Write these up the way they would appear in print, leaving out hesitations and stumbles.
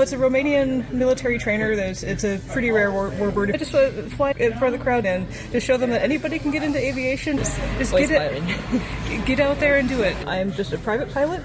It's a Romanian military trainer. It's a pretty rare warbird. I just fly in front of the crowd and just show them that anybody can get into aviation. Just get out there and do it. I'm just a private pilot.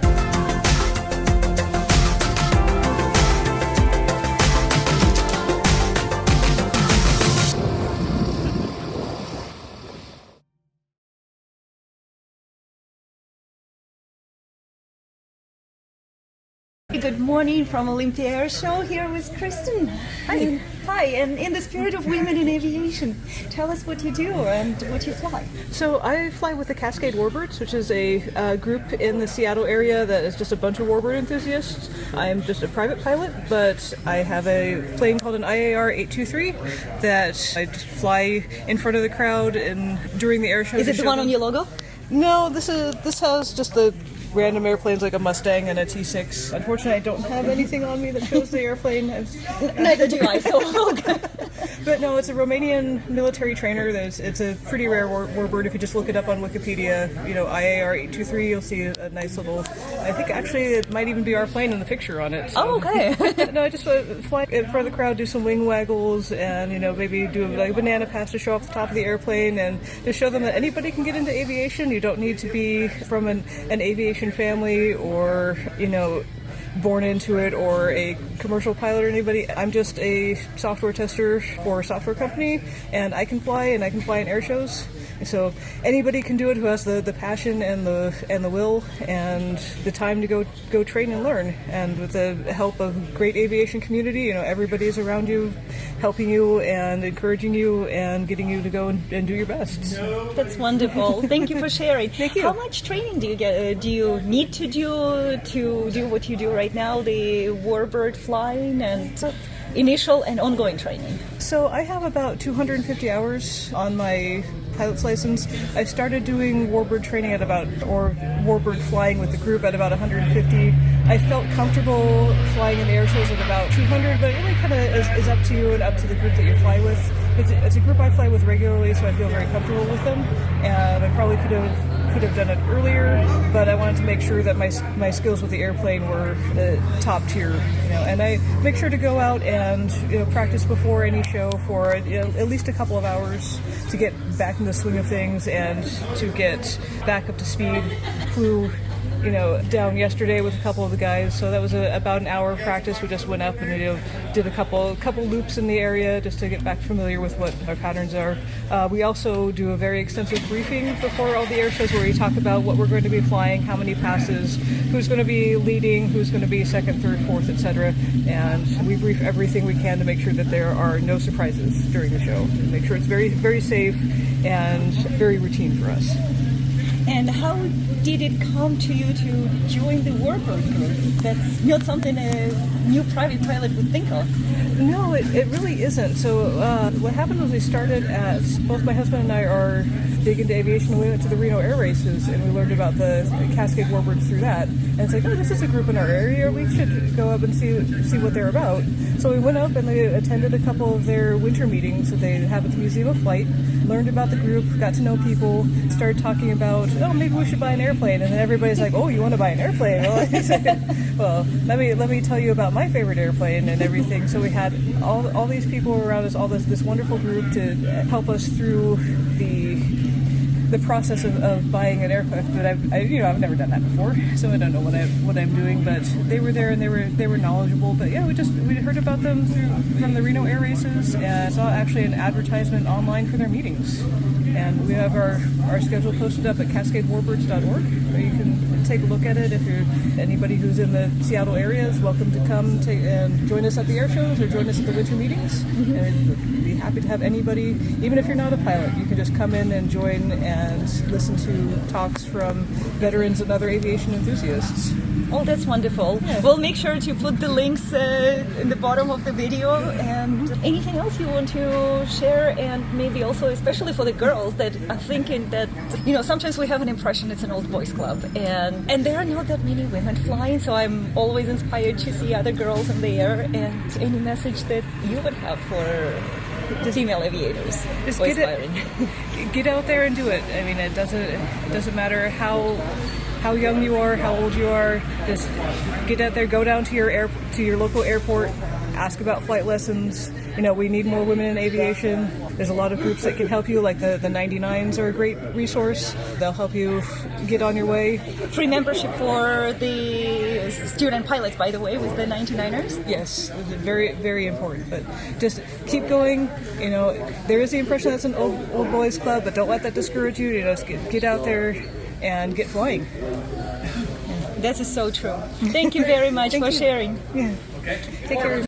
Good morning from Olympia Airshow, here with Kristen. Hi. Hi, and in the spirit of women in aviation, tell us what you do and what you fly. So I fly with the Cascade Warbirds, which is a group in the Seattle area that is just a bunch of warbird enthusiasts. I'm just a private pilot, but I have a plane called an IAR 823 that I just fly in front of the crowd and during the airshow. Is it the one on your logo? No, this has just the random airplanes like a Mustang and a T6. Unfortunately, I don't have anything on me that shows the airplane. Neither do I, so okay. But no, it's a Romanian military trainer. It's a pretty rare warbird. If you just look it up on Wikipedia, IAR 823, you'll see a nice little, I think actually it might even be our plane in the picture on it. So. Oh, okay. No, I just fly in front of the crowd, do some wing waggles, and maybe do like a banana pass to show off the top of the airplane, and just show them that anybody can get into aviation. You don't need to be from an aviation family or born into it or a commercial pilot or anybody. I'm just a software tester for a software company, and I can fly in air shows. So anybody can do it who has the passion and the will and the time to go train and learn. And with the help of great aviation community, everybody's around you, helping you and encouraging you and getting you to go and do your best. That's wonderful. Thank you for sharing. Thank you. How much training do you get? Do you need to do what you do right now, the warbird flying, and initial and ongoing training? So I have about 250 hours on my pilot's license. I started doing warbird training or warbird flying with the group at about 150. I felt comfortable flying in the air shows at about 200, but it really kind of is up to you and up to the group that you fly with. It's a group I fly with regularly, so I feel very comfortable with them, and I probably could have done it earlier, but I wanted to make sure that my skills with the airplane were top tier, and I make sure to go out and practice before any show for at least a couple of hours to get back in the swing of things and to get back up to speed. Flew down yesterday with a couple of the guys, so that was about an hour of practice. We just went up and did a couple loops in the area just to get back familiar with what our patterns are. We also do a very extensive briefing before all the air shows where we talk about what we're going to be flying, how many passes, who's going to be leading, who's going to be second, third, fourth, etc. And we brief everything we can to make sure that there are no surprises during the show. Make sure it's very, very safe and very routine for us. And how did it come to you to join the warbird group? That's not something a new private pilot would think of. No, it really isn't. So what happened was we started both my husband and I are big into aviation, and we went to the Reno air races and we learned about the Cascade Warbirds through that. And it's like, oh, this is a group in our area. We should go up and see what they're about. So we went up and we attended a couple of their winter meetings that they have at the Museum of Flight, learned about the group, got to know people, started talking about, oh, maybe we should buy an airplane. And then everybody's like, oh, you want to buy an airplane? Well, let me tell you about my favorite airplane and everything. So we had all these people around us, all this wonderful group to help us through the process of buying an aircraft. But I've never done that before, so I don't know what I'm doing. But they were there and they were knowledgeable. But yeah, we heard about them from the Reno air races and saw actually an advertisement online for their meetings. And we have our schedule posted up at cascadewarbirds.org, where you can take a look at it. If you're anybody who's in the Seattle area is welcome to come and join us at the air shows or join us at the winter meetings. Mm-hmm. And we'd be happy to have anybody, even if you're not a pilot, you can just come in and join and listen to talks from veterans and other aviation enthusiasts. Oh, that's wonderful. Yeah. We'll make sure to put the links in the bottom of the video. And anything else you want to share? And maybe also, especially for the girls that are thinking that, sometimes we have an impression it's an old boys club. And there are not that many women flying, so I'm always inspired to see other girls in the air. And any message that you would have for female aviators? Just get out there and do it. I mean, it doesn't matter how how young you are, how old you are. Just get out there, go down to your local airport, ask about flight lessons. We need more women in aviation. There's a lot of groups that can help you, like the 99s are a great resource. They'll help you get on your way. Free membership for the student pilots, by the way, with the 99ers? Yes, very, very important. But just keep going. There is the impression that's an old boys club, but don't let that discourage you. Just get out there and get flying. That is so true. Thank you very much for sharing. Yeah. Take care.